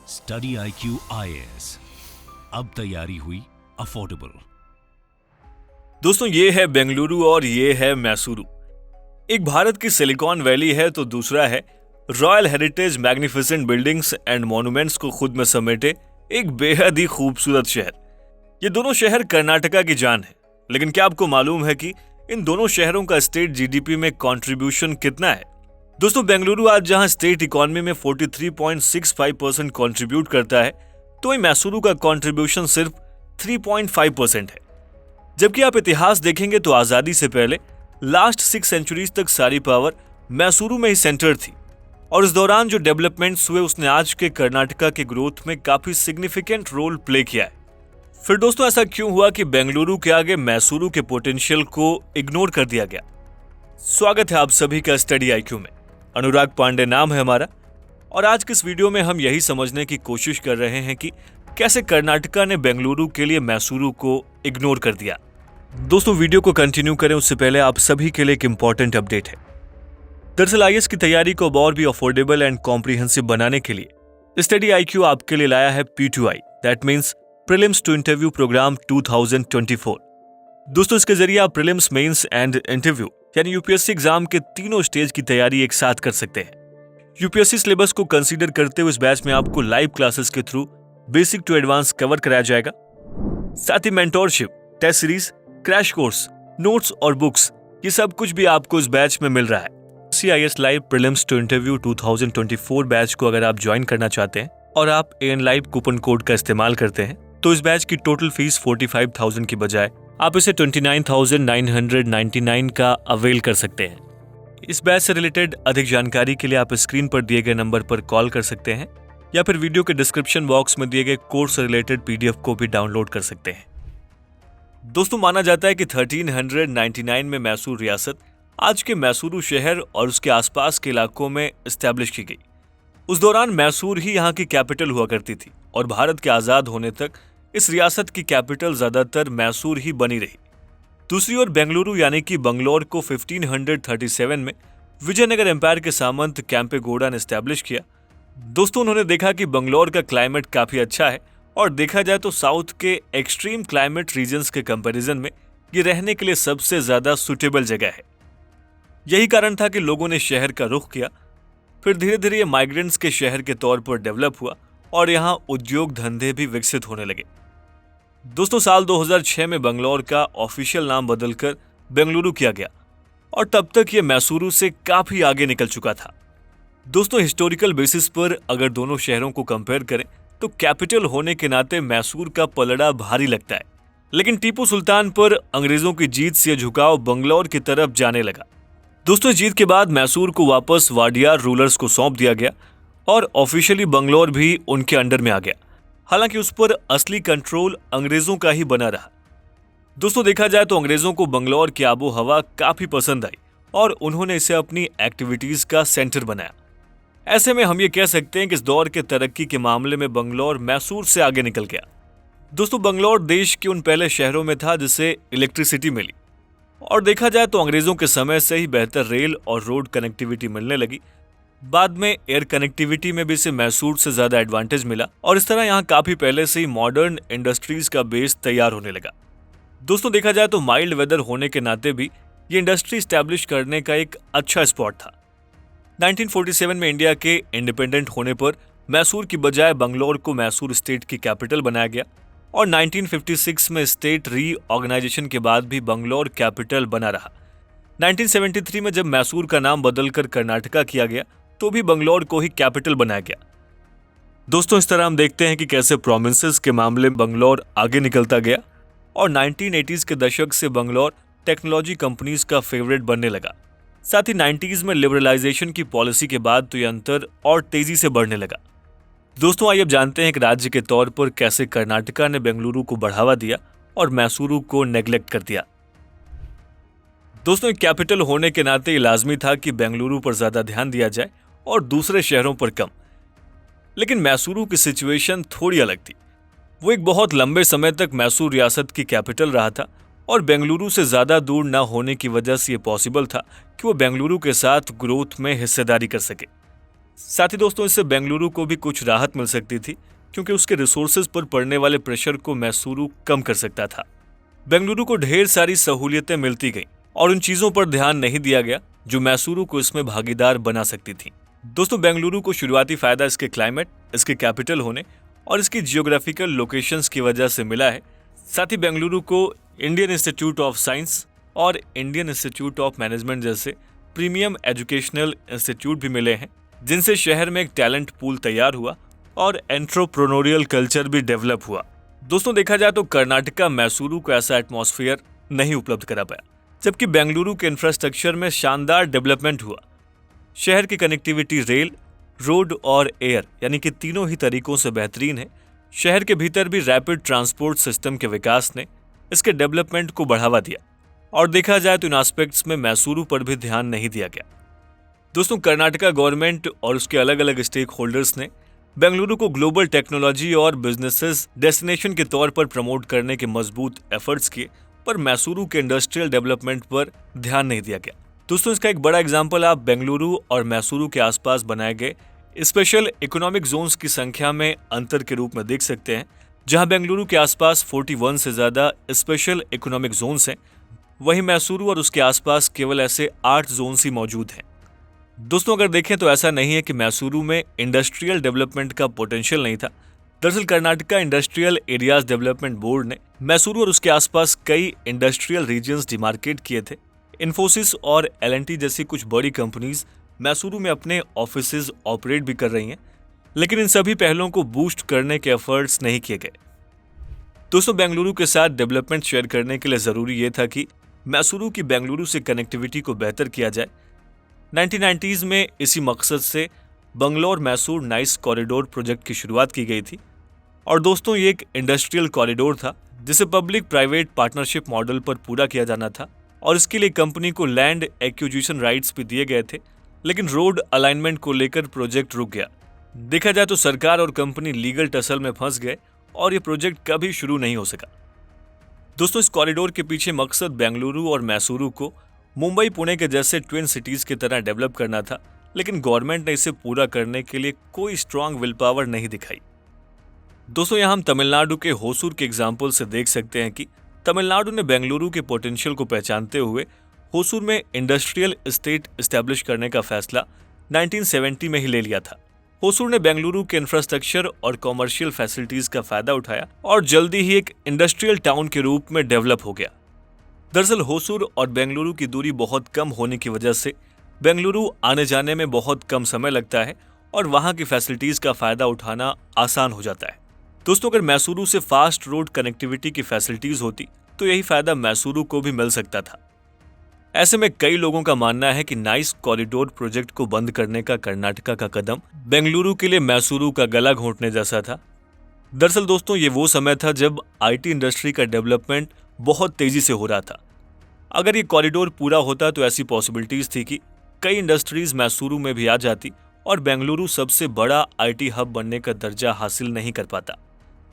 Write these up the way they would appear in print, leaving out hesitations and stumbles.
Study IQ IAS, अब तैयारी हुई अफोर्डेबल। दोस्तों, ये है बेंगलुरु और ये है मैसूरू। एक भारत की सिलिकॉन वैली है तो दूसरा है royal heritage magnificent buildings and monuments को खुद में समेटे एक बेहद ही खूबसूरत शहर। ये दोनों शहर कर्नाटका की जान है, लेकिन क्या आपको मालूम है कि इन दोनों शहरों का स्टेट जीडीपी में कंट्रीब्यूशन कितना है? दोस्तों, बेंगलुरु आज जहां स्टेट इकोनॉमी में 43.65% कंट्रीब्यूट करता है, तो वहीं मैसूरू का कंट्रीब्यूशन सिर्फ 3.5% है। जबकि आप इतिहास देखेंगे तो आजादी से पहले लास्ट 6 सेंचुरीज तक सारी पावर मैसूरू में ही सेंटर थी, और इस दौरान जो डेवलपमेंट्स हुए उसने आज के कर्नाटका के ग्रोथ में काफी सिग्निफिकेंट रोल प्ले किया है। फिर दोस्तों, ऐसा क्यों हुआ कि बेंगलुरु के आगे मैसूरू के पोटेंशियल को इग्नोर कर दिया गया? स्वागत है आप सभी का स्टडी IQ में। अनुराग पांडे नाम है हमारा, और आज के इस वीडियो में हम यही समझने की कोशिश कर रहे हैं कि कैसे कर्नाटका ने बेंगलुरु के लिए मैसूरू को इग्नोर कर दिया। दोस्तों, वीडियो को कंटिन्यू करें उससे पहले आप सभी के लिए एक इंपॉर्टेंट अपडेट है। दरअसल IAS की तैयारी को और भी अफोर्डेबल एंड कॉम्प्रिहेंसिव बनाने के लिए स्टडी IQ आपके लिए लाया है P2I, that means prelims to interview programme 2024। दोस्तों, इसके जरिए आप प्रीलिम्स, मेंस एंड इंटरव्यू यानी यूपीएससी एग्जाम के तीनों स्टेज की तैयारी एक साथ कर सकते हैं। यूपीएससी सिलेबस को कंसीडर करते हुए इस बैच में आपको लाइव क्लासेस के through basic to advance cover कराया जाएगा। साथ ही mentorship, test series, crash course, notes और बुक्स, ये सब कुछ भी आपको इस बैच में मिल रहा है। CIS live prelims to interview 2024 batch को अगर आप ज्वाइन करना चाहते हैं और आप AN लाइव कूपन कोड का इस्तेमाल करते हैं, तो इस बैच की टोटल फीस 45,000 की बजाय आप इसे 29,999 का अवेल कर सकते हैं। इस बैच से रिलेटेड अधिक जानकारी के लिए आप स्क्रीन पर दिए गए नंबर पर कॉल कर सकते हैं या फिर वीडियो के डिस्क्रिप्शन बॉक्स में दिए गए कोर्स से रिलेटेड PDF को भी डाउनलोड कर सकते हैं। दोस्तों, माना जाता है कि 1399 में मैसूर रियासत आज के मैसूरू शहर और उसके आसपास के इलाकों में एस्टैब्लिश की गई। उस दौरान मैसूर ही यहाँ की कैपिटल हुआ करती थी और भारत के आजाद होने तक इस रियासत की कैपिटल ज्यादातर मैसूर ही बनी रही। दूसरी ओर बेंगलुरु यानी कि बंगलौर को 1537 में विजयनगर एम्पायर के सामंत कैंपेगौड़ा ने एस्टैब्लिश किया। दोस्तों, उन्होंने देखा कि बंगलौर का क्लाइमेट काफी अच्छा है और देखा जाए तो साउथ के एक्सट्रीम क्लाइमेट रीजन्स के कंपैरिजन में ये रहने के लिए सबसे ज्यादा सुटेबल जगह है। यही कारण था कि लोगों ने शहर का रुख किया। फिर धीरे धीरे ये माइग्रेंट्स के शहर के तौर पर डेवलप हुआ और यहाँ उद्योग धंधे भी विकसित होने लगे। दोस्तों, साल 2006 में बंगलौर का ऑफिशियल नाम बदलकर बेंगलुरु किया गया और तब तक ये मैसूरू से काफी आगे निकल चुका था। दोस्तों, हिस्टोरिकल बेसिस पर अगर दोनों शहरों को कंपेयर करें तो कैपिटल होने के नाते मैसूर का पलड़ा भारी लगता है, लेकिन टीपू सुल्तान पर अंग्रेजों की जीत से झुकाव बंगलौर की तरफ जाने लगा। दोस्तों, जीत के बाद मैसूर को वापस वाडियार रूलर्स को सौंप दिया गया और ऑफिशियली बंगलौर भी उनके अंडर में आ गया। हालांकि उस पर असली कंट्रोल अंग्रेजों का ही बना रहा। दोस्तों, देखा जाए तो अंग्रेजों को बंगलौर की आबो हवा काफी पसंद आई और उन्होंने इसे अपनी एक्टिविटीज का सेंटर बनाया। ऐसे में हम ये कह सकते हैं कि इस दौर के तरक्की के मामले में बंगलौर मैसूर से आगे निकल गया। दोस्तों, बंगलौर देश के उन पहले शहरों में था जिसे इलेक्ट्रिसिटी मिली, और देखा जाए तो अंग्रेजों के समय से ही बेहतर रेल और रोड कनेक्टिविटी मिलने लगी। बाद में एयर कनेक्टिविटी में भी इसे मैसूर से ज्यादा एडवांटेज मिला और इस तरह यहाँ काफी पहले से ही मॉडर्न इंडस्ट्रीज का बेस तैयार होने लगा। दोस्तों, देखा जाए तो माइल्ड वेदर होने के नाते भी ये इंडस्ट्री स्टैब्लिश करने का एक अच्छा स्पॉट था। 1947 में इंडिया के इंडिपेंडेंट होने पर मैसूर की बजाय बंगलौर को मैसूर स्टेट की कैपिटल बनाया गया और 1956 में स्टेट रीऑर्गेनाइजेशन के बाद भी बंगलौर कैपिटल बना रहा। 1973 में जब मैसूर का नाम बदलकर कर्नाटका किया गया तो भी बंगलौर को ही कैपिटल बनाया गया। दोस्तों, इस तरह हम देखते हैं कि कैसे प्रोविंसेस के मामले में बंगलौर आगे निकलता गया और 1980s के दशक से बंगलौर टेक्नोलॉजी कंपनीज का फेवरेट बनने लगा। साथ ही 90s में लिबरलाइजेशन की पॉलिसी के बाद तो ये अंतर और तेजी से बढ़ने लगा। दोस्तों, आइए अब जानते हैं कि राज्य के तौर पर कैसे कर्नाटका ने बेंगलुरु को बढ़ावा दिया और मैसूरू को नेग्लेक्ट कर दिया। दोस्तों, एक कैपिटल होने के नाते ये लाजमी था कि बेंगलुरु पर ज्यादा ध्यान दिया जाए और दूसरे शहरों पर कम। लेकिन मैसूरू की सिचुएशन थोड़ी अलग थी। वो एक बहुत लंबे समय तक मैसूर रियासत की कैपिटल रहा था और बेंगलुरु से ज्यादा दूर न होने की वजह से ये पॉसिबल था कि वो बेंगलुरु के साथ ग्रोथ में हिस्सेदारी कर सके। साथ ही दोस्तों इससे बेंगलुरु को भी कुछ राहत मिल सकती थी, क्योंकि उसके रिसोर्सेज पर पड़ने वाले प्रेशर को मैसूरू कम कर सकता था। बेंगलुरु को ढेर सारी सहूलियतें मिलती गईं और उन चीजों पर ध्यान नहीं दिया गया जो मैसूरू को इसमें भागीदार बना सकती थी। दोस्तों बेंगलुरु को शुरुआती फायदा इसके क्लाइमेट, इसके कैपिटल होने और इसकी जियोग्राफिकल लोकेशंस की वजह से मिला है। साथ ही बेंगलुरु को इंडियन इंस्टीट्यूट ऑफ साइंस और इंडियन इंस्टीट्यूट ऑफ मैनेजमेंट जैसे प्रीमियम एजुकेशनल इंस्टीट्यूट भी मिले हैं, जिनसे शहर में एक टैलेंट पूल तैयार हुआ और एंट्रप्रेन्योरियल कल्चर भी डेवलप हुआ। दोस्तों देखा जाए तो कर्नाटका मैसूरू को ऐसा एटमॉस्फेयर नहीं उपलब्ध करा पाया, जबकि बेंगलुरु के इंफ्रास्ट्रक्चर में शानदार डेवलपमेंट हुआ। शहर की कनेक्टिविटी रेल, रोड और एयर यानी कि तीनों ही तरीकों से बेहतरीन है। शहर के भीतर भी रैपिड ट्रांसपोर्ट सिस्टम के विकास ने इसके डेवलपमेंट को बढ़ावा दिया और देखा जाए तो इन एस्पेक्ट्स में मैसूरू पर भी ध्यान नहीं दिया गया। दोस्तों कर्नाटका गवर्नमेंट और उसके अलग अलग स्टेक होल्डर्स ने बेंगलुरु को ग्लोबल टेक्नोलॉजी और बिजनेसेस डेस्टिनेशन के तौर पर प्रमोट करने के मजबूत एफर्ट्स किए, पर मैसूरू के इंडस्ट्रियल डेवलपमेंट पर ध्यान नहीं दिया गया। दोस्तों इसका एक बड़ा एग्जाम्पल आप बेंगलुरु और मैसूरू के आसपास बनाए गए स्पेशल इकोनॉमिक जोन्स की संख्या में अंतर के रूप में देख सकते हैं, जहां बेंगलुरु के आसपास 41 से ज्यादा स्पेशल इकोनॉमिक जोन्स हैं, वहीं मैसूरू और उसके आसपास केवल ऐसे 8 जोन्स ही मौजूद हैं। दोस्तों अगर देखें तो ऐसा नहीं है कि मैसूरू में इंडस्ट्रियल डेवलपमेंट का पोटेंशियल नहीं था। दरअसल Karnataka industrial areas development board ने मैसूरू और उसके आसपास कई इंडस्ट्रियल रीजन्स डिमार्केट किए थे। इन्फोसिस और L&T जैसी कुछ बड़ी कंपनीज मैसूरू में अपने ऑफिसेज ऑपरेट भी कर रही हैं, लेकिन इन सभी पहलों को बूस्ट करने के एफर्ट्स नहीं किए गए। दोस्तों बेंगलुरु के साथ डेवलपमेंट शेयर करने के लिए जरूरी ये था कि मैसूरू की बेंगलुरु से कनेक्टिविटी को बेहतर किया जाए। 1990s में इसी मकसद से Bangalore Mysore nice corridor project की शुरुआत की गई थी। और दोस्तों ये एक इंडस्ट्रियल कॉरिडोर था जिसे पब्लिक प्राइवेट पार्टनरशिप मॉडल पर पूरा किया जाना था और इसके लिए कंपनी को लैंड एक्विजिशन राइट्स भी दिए गए थे, लेकिन रोड अलाइनमेंट को लेकर प्रोजेक्ट रुक गया। देखा जाए तो सरकार और कंपनी लीगल टसल में फंस गए और ये प्रोजेक्ट कभी शुरू नहीं हो सका। दोस्तों इस कॉरिडोर के पीछे मकसद बेंगलुरु और मैसूरू को मुंबई पुणे के जैसे ट्विन सिटीज की तरह डेवलप करना था, लेकिन गवर्नमेंट ने इसे पूरा करने के लिए कोई स्ट्रांग विल पावर नहीं दिखाई। दोस्तों यहाँ हम तमिलनाडु के होसूर के एग्जाम्पल से देख सकते हैं कि तमिलनाडु ने बेंगलुरु के पोटेंशियल को पहचानते हुए होसूर में इंडस्ट्रियल एस्टेट एस्टैब्लिश करने का फैसला 1970 में ही ले लिया था। होसूर ने बेंगलुरु के इंफ्रास्ट्रक्चर और कॉमर्शियल फैसिलिटीज का फायदा उठाया और जल्दी ही एक इंडस्ट्रियल टाउन के रूप में डेवलप हो गया। दरअसल होसूर और बेंगलुरु की दूरी बहुत कम होने की वजह से बेंगलुरु आने जाने में बहुत कम समय लगता है और वहां की फैसिलिटीज का फायदा उठाना आसान हो जाता है। दोस्तों अगर मैसूरू से फास्ट रोड कनेक्टिविटी की फैसिलिटीज होती तो यही फायदा मैसूरू को भी मिल सकता था। ऐसे में कई लोगों का मानना है कि नाइस कॉरिडोर प्रोजेक्ट को बंद करने का कर्नाटका का कदम बेंगलुरु के लिए मैसूरू का गला घोंटने जैसा था। दरअसल दोस्तों ये वो समय था जब IT इंडस्ट्री का डेवलपमेंट बहुत तेजी से हो रहा था। अगर ये कॉरिडोर पूरा होता तो ऐसी पॉसिबिलिटीज थी कि कई इंडस्ट्रीज मैसूरू में भी आ जाती और बेंगलुरु सबसे बड़ा IT हब बनने का दर्जा हासिल नहीं कर पाता।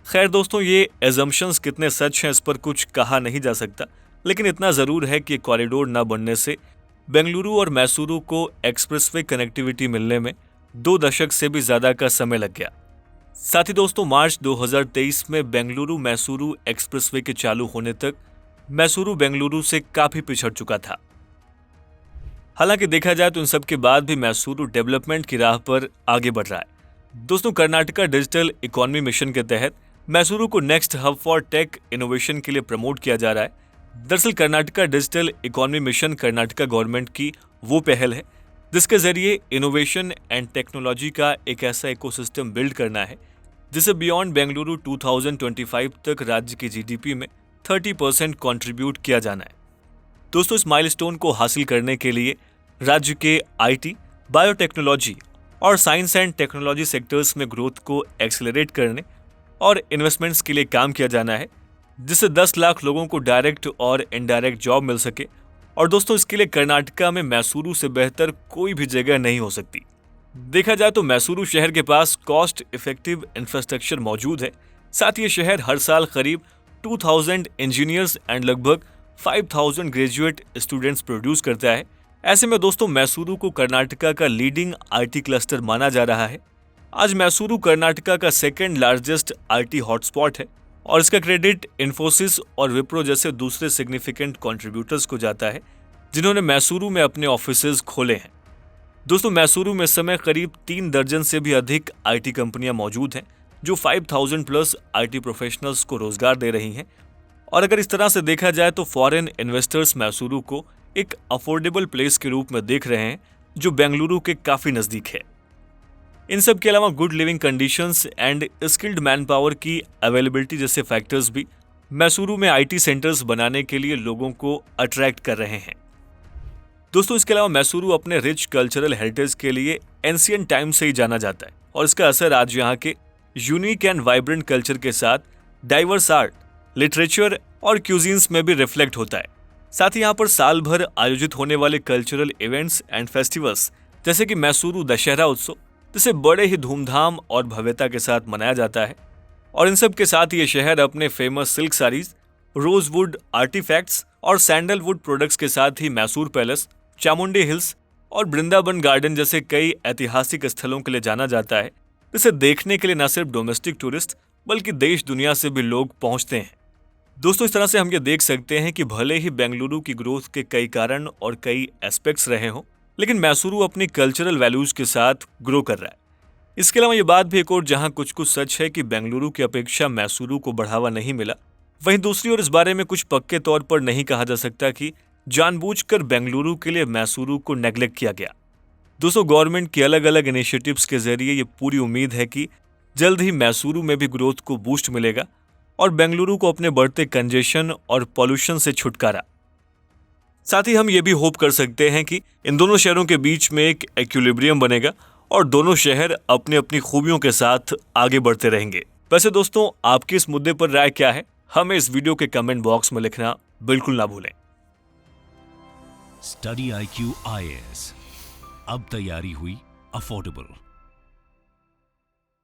खैर दोस्तों ये एजम्पशंस कितने सच हैं इस पर कुछ कहा नहीं जा सकता, लेकिन इतना जरूर है कि कॉरिडोर न बनने से बेंगलुरु और मैसूरू को एक्सप्रेसवे कनेक्टिविटी मिलने में 2 दशक से भी ज्यादा का समय लग गया। साथ ही दोस्तों मार्च 2023 में बेंगलुरु मैसूरू एक्सप्रेसवे के चालू होने तक मैसूरू बेंगलुरु से काफी पिछड़ चुका था। हालांकि देखा जाए तो इन सब के बाद भी मैसूरू डेवलपमेंट की राह पर आगे बढ़ रहा है। दोस्तों कर्नाटका डिजिटल इकोनॉमी मिशन के तहत मैसूरू को next hub for tech innovation के लिए प्रमोट किया जा रहा है। दरअसल Karnataka digital economy mission Karnataka government की वो पहल है जिसके जरिए इनोवेशन एंड टेक्नोलॉजी का एक ऐसा इकोसिस्टम बिल्ड करना है जिसे बियॉन्ड बेंगलुरु 2025 तक राज्य की GDP में 30% कंट्रीब्यूट किया जाना है। दोस्तों इस माइलस्टोन को हासिल करने के लिए राज्य के IT, बायोटेक्नोलॉजी और साइंस एंड टेक्नोलॉजी सेक्टर्स में ग्रोथ को एक्सेलरेट करने और इन्वेस्टमेंट्स के लिए काम किया जाना है, जिससे 10 लाख लोगों को डायरेक्ट और इनडायरेक्ट जॉब मिल सके। और दोस्तों इसके लिए कर्नाटका में मैसूरू से बेहतर कोई भी जगह नहीं हो सकती। देखा जाए तो मैसूरू शहर के पास कॉस्ट इफेक्टिव इंफ्रास्ट्रक्चर मौजूद है। साथ ही शहर हर साल करीब 2000 इंजीनियर्स एंड लगभग 5000 ग्रेजुएट स्टूडेंट्स प्रोड्यूस करता है, ऐसे में दोस्तों मैसूरू को कर्नाटका का लीडिंग आईटी क्लस्टर माना जा रहा है। आज मैसूरू कर्नाटका का सेकेंड लार्जेस्ट आईटी हॉटस्पॉट है और इसका क्रेडिट इन्फोसिस और विप्रो जैसे दूसरे सिग्निफिकेंट कंट्रीब्यूटर्स को जाता है जिन्होंने मैसूरू में अपने ऑफिसेज खोले हैं। दोस्तों मैसूरू में इस समय करीब 3 दर्जन से भी अधिक आईटी कंपनियां मौजूद हैं जो 5000 प्लस आईटी प्रोफेशनल्स को रोजगार दे रही हैं। और अगर इस तरह से देखा जाए तो फॉरेन इन्वेस्टर्स मैसूरू को एक अफोर्डेबल प्लेस के रूप में देख रहे हैं जो बेंगलुरु के काफी नजदीक है। इन सब के अलावा good living conditions and skilled man power की अवेलेबिलिटी जैसे फैक्टर्स भी मैसूरू में आईटी सेंटर्स बनाने के लिए लोगों को अट्रैक्ट कर रहे हैं। दोस्तों इसके अलावा मैसूरू अपने रिच कल्चरल हेरिटेज के लिए एंशिएंट टाइम से ही जाना जाता है और इसका असर आज यहाँ के यूनिक एंड वाइब्रेंट कल्चर के साथ डाइवर्स आर्ट, लिटरेचर और क्यूजीन्स में भी रिफ्लेक्ट होता है। साथ ही यहाँ पर साल भर आयोजित होने वाले कल्चरल इवेंट्स एंड फेस्टिवल्स जैसे कि मैसूरू दशहरा उत्सव जिसे बड़े ही धूमधाम और भव्यता के साथ मनाया जाता है। और इन सब के साथ ये शहर अपने famous silk saris, rosewood artefacts और सैंडलवुड प्रोडक्ट्स के साथ ही मैसूर पैलेस, चामुंडी हिल्स और वृंदावन गार्डन जैसे कई ऐतिहासिक स्थलों के लिए जाना जाता है जिसे देखने के लिए न सिर्फ डोमेस्टिक टूरिस्ट बल्कि देश दुनिया से भी लोग पहुंचते हैं। दोस्तों इस तरह से हम ये देख सकते हैं कि भले ही बेंगलुरु की ग्रोथ के कई कारण और कई एस्पेक्ट्स रहे हों, लेकिन मैसूरू अपनी कल्चरल वैल्यूज के साथ ग्रो कर रहा है। इसके अलावा ये बात भी एक और जहां कुछ सच है कि बेंगलुरु की अपेक्षा मैसूरू को बढ़ावा नहीं मिला, वहीं दूसरी ओर इस बारे में कुछ पक्के तौर पर नहीं कहा जा सकता कि जानबूझकर बेंगलुरु के लिए मैसूरू को नेग्लेक्ट किया गया। दोस्तों गवर्नमेंट की अलग अलग इनिशिएटिव्स के जरिए ये पूरी उम्मीद है कि जल्द ही मैसूरू में भी ग्रोथ को बूस्ट मिलेगा और बेंगलुरु को अपने बढ़ते कंजेशन और पॉल्यूशन से छुटकारा। साथ ही हम ये भी होप कर सकते हैं कि इन दोनों शहरों के बीच में एक इक्विलिब्रियम बनेगा और दोनों शहर अपनी अपनी खूबियों के साथ आगे बढ़ते रहेंगे। वैसे दोस्तों आपकी इस मुद्दे पर राय क्या है, हमें इस वीडियो के कमेंट बॉक्स में लिखना बिल्कुल ना भूलें। स्टडी IQ IAS अब तैयारी हुई अफोर्डेबल।